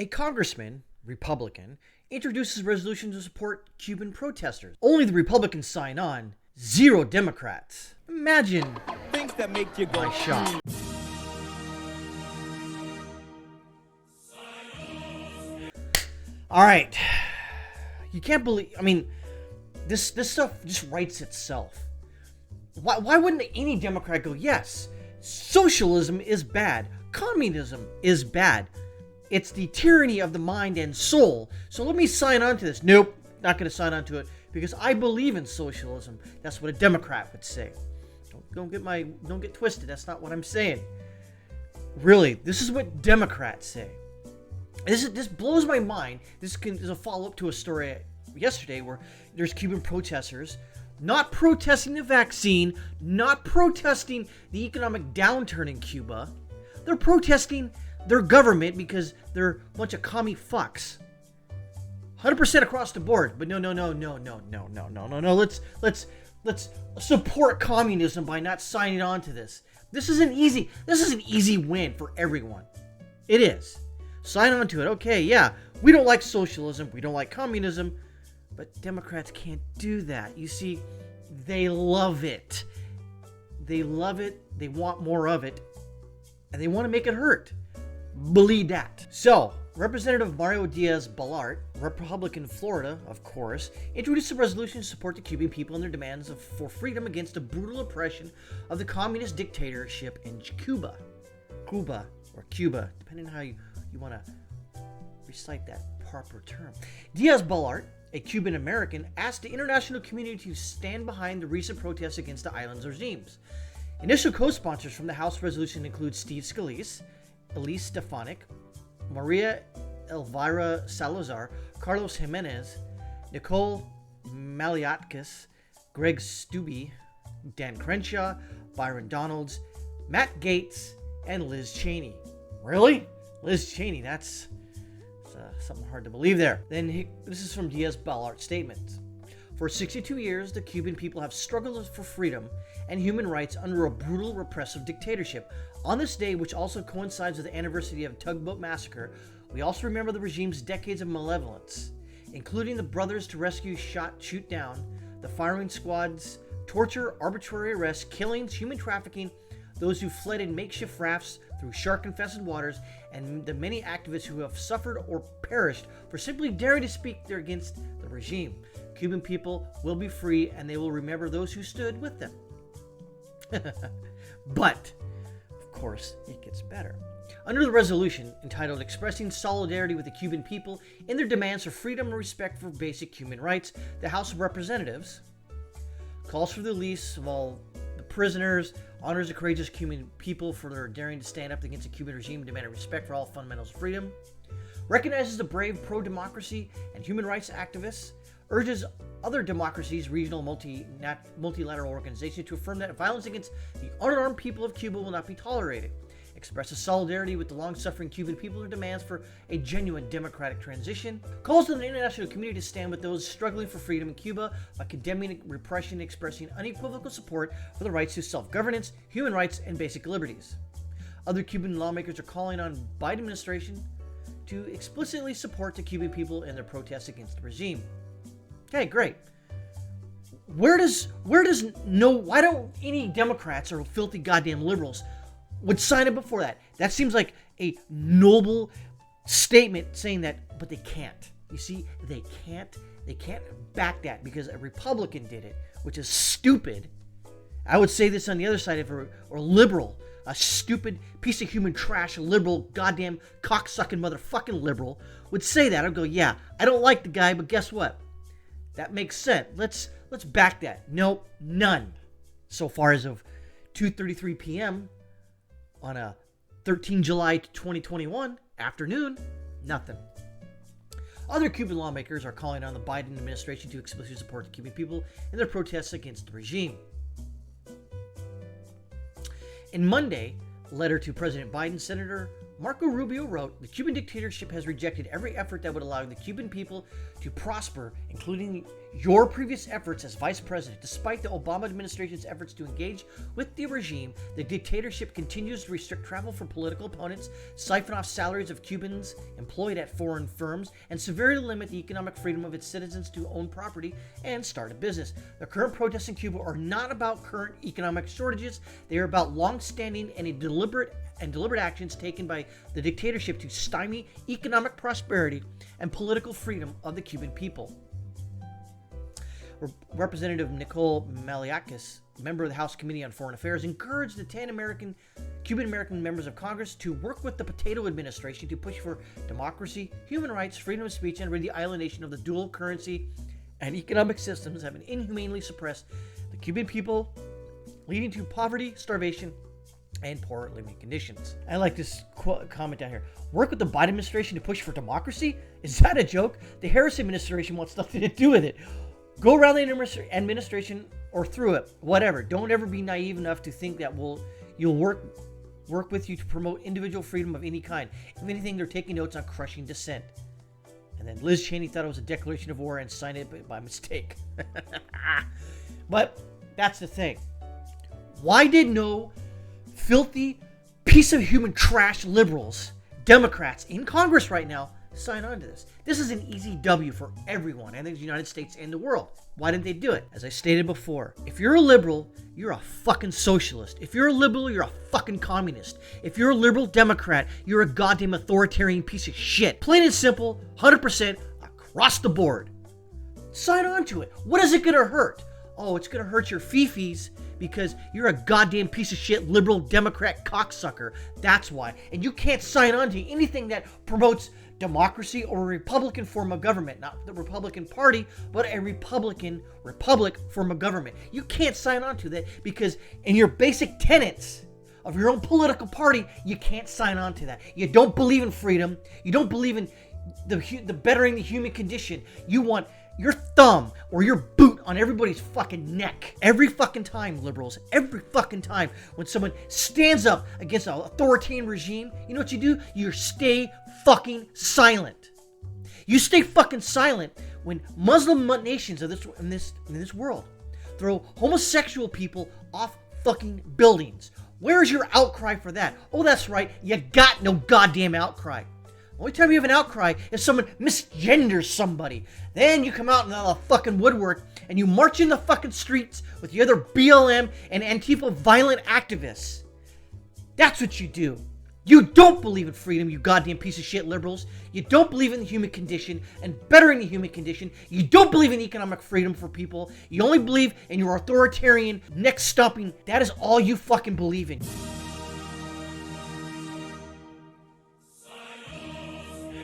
A congressman, Republican, introduces a resolution to support Cuban protesters. Only the Republicans sign on, 0 Democrats. Imagine Things that make you go my shock. All right. You can't believe, this stuff just writes itself. Why wouldn't any Democrat go, yes, socialism is bad, communism is bad, it's the tyranny of the mind and soul, so let me sign on to this. Nope, not going to sign on to it because I believe in socialism. That's what a Democrat would say. Don't get twisted. That's not what I'm saying. Really, this is what Democrats say. This blows my mind. This is a follow-up to a story yesterday where there's Cuban protesters not protesting the vaccine, not protesting the economic downturn in Cuba. They're protesting their government because they're a bunch of commie fucks. 100% across the board. But no. Let's support communism by not signing on to this. This is an easy win for everyone. It is. Sign on to it. Okay, yeah, we don't like socialism, we don't like communism, but Democrats can't do that. You see, they love it. They love it, they want more of it, and they want to make it hurt. Believe that. So, Representative Mario Díaz-Balart, Republican Florida, of course, introduced a resolution to support the Cuban people in their demands for freedom against the brutal oppression of the communist dictatorship in Cuba. Cuba, depending on how you want to recite that proper term. Díaz-Balart, a Cuban American, asked the international community to stand behind the recent protests against the island's regimes. Initial co-sponsors from the House resolution include Steve Scalise, Elise Stefanik, Maria Elvira Salazar, Carlos Jimenez, Nicole Maliatkis, Greg Stubbe, Dan Crenshaw, Byron Donalds, Matt Gaetz, and Liz Cheney. Really? Liz Cheney, that's something hard to believe there. This is from Díaz-Balart's statement. For 62 years, the Cuban people have struggled for freedom and human rights under a brutal, repressive dictatorship. On this day, which also coincides with the anniversary of the Tugboat Massacre, we also remember the regime's decades of malevolence, including the Brothers to Rescue Shoot Down, the firing squads, torture, arbitrary arrests, killings, human trafficking, those who fled in makeshift rafts through shark-infested waters, and the many activists who have suffered or perished for simply daring to speak against the regime. Cuban people will be free, and they will remember those who stood with them. But, of course, it gets better. Under the resolution, entitled Expressing Solidarity with the Cuban People in their demands for freedom and respect for basic human rights, the House of Representatives calls for the release of all the prisoners, honors the courageous Cuban people for their daring to stand up against the Cuban regime, demanding respect for all fundamentals of freedom, recognizes the brave pro-democracy and human rights activists, urges other democracies, regional multilateral organizations to affirm that violence against the unarmed people of Cuba will not be tolerated, expresses solidarity with the long-suffering Cuban people and demands for a genuine democratic transition, calls on the international community to stand with those struggling for freedom in Cuba by condemning repression and expressing unequivocal support for the rights to self-governance, human rights, and basic liberties. Other Cuban lawmakers are calling on the Biden administration to explicitly support the Cuban people in their protests against the regime. Okay, great. Why don't any Democrats or filthy goddamn liberals would sign it before that? That seems like a noble statement saying that, but they can't. You see, they can't back that because a Republican did it, which is stupid. I would say this on the other side if or liberal, a stupid piece of human trash, liberal, goddamn cocksucking motherfucking liberal would say that. I'd go, yeah, I don't like the guy, but guess what? That makes sense. Let's back that. Nope, none. So far as of 2:33 p.m. on a 13 July 2021 afternoon, nothing. Other Cuban lawmakers are calling on the Biden administration to explicitly support the Cuban people in their protests against the regime. In Monday, letter to President Biden, Senator Marco Rubio wrote, "The Cuban dictatorship has rejected every effort that would allow the Cuban people to prosper, including your previous efforts as vice president. Despite the Obama administration's efforts to engage with the regime, the dictatorship continues to restrict travel for political opponents, siphon off salaries of Cubans employed at foreign firms, and severely limit the economic freedom of its citizens to own property and start a business. The current protests in Cuba are not about current economic shortages. They are about long-standing and deliberate actions taken by the dictatorship to stymie economic prosperity and political freedom of the Cuban people." Representative Nicole Maliakis, member of the House Committee on Foreign Affairs, encouraged the 10 Cuban-American members of Congress to work with the potato administration to push for democracy, human rights, freedom of speech, and rid the island nation of the dual currency and economic systems that have inhumanely suppressed the Cuban people, leading to poverty, starvation, and poor living conditions. I like this comment down here. Work with the Biden administration to push for democracy? Is that a joke? The Harris administration wants nothing to do with it. Go around the administration or through it, whatever. Don't ever be naive enough to think that you'll work with you to promote individual freedom of any kind. If anything, they're taking notes on crushing dissent. And then Liz Cheney thought it was a declaration of war and signed it by mistake. But that's the thing. Why did no filthy piece of human trash liberals, Democrats in Congress right now, sign on to this? This is an easy W for everyone, I think the United States and the world. Why didn't they do it? As I stated before, if you're a liberal, you're a fucking socialist. If you're a liberal, you're a fucking communist. If you're a liberal Democrat, you're a goddamn authoritarian piece of shit. Plain and simple, 100% across the board. Sign on to it. What is it gonna hurt? Oh, it's gonna hurt your fifis because you're a goddamn piece of shit liberal Democrat cocksucker. That's why. And you can't sign on to anything that promotes democracy or a Republican form of government. Not the Republican Party, but a Republican republic form of government. You can't sign on to that because in your basic tenets of your own political party, you can't sign on to that. You don't believe in freedom. You don't believe in the bettering the human condition. You want your thumb or your boot on everybody's fucking neck. Every fucking time, liberals, every fucking time when someone stands up against an authoritarian regime, you know what you do? You stay fucking silent. You stay fucking silent when Muslim nations of in this world throw homosexual people off fucking buildings. Where's your outcry for that? Oh, that's right. You got no goddamn outcry. Only time you have an outcry is someone misgenders somebody. Then you come out in the fucking woodwork and you march in the fucking streets with the other BLM and Antifa violent activists. That's what you do. You don't believe in freedom, you goddamn piece of shit liberals. You don't believe in the human condition and bettering the human condition. You don't believe in economic freedom for people. You only believe in your authoritarian neck stomping. That is all you fucking believe in.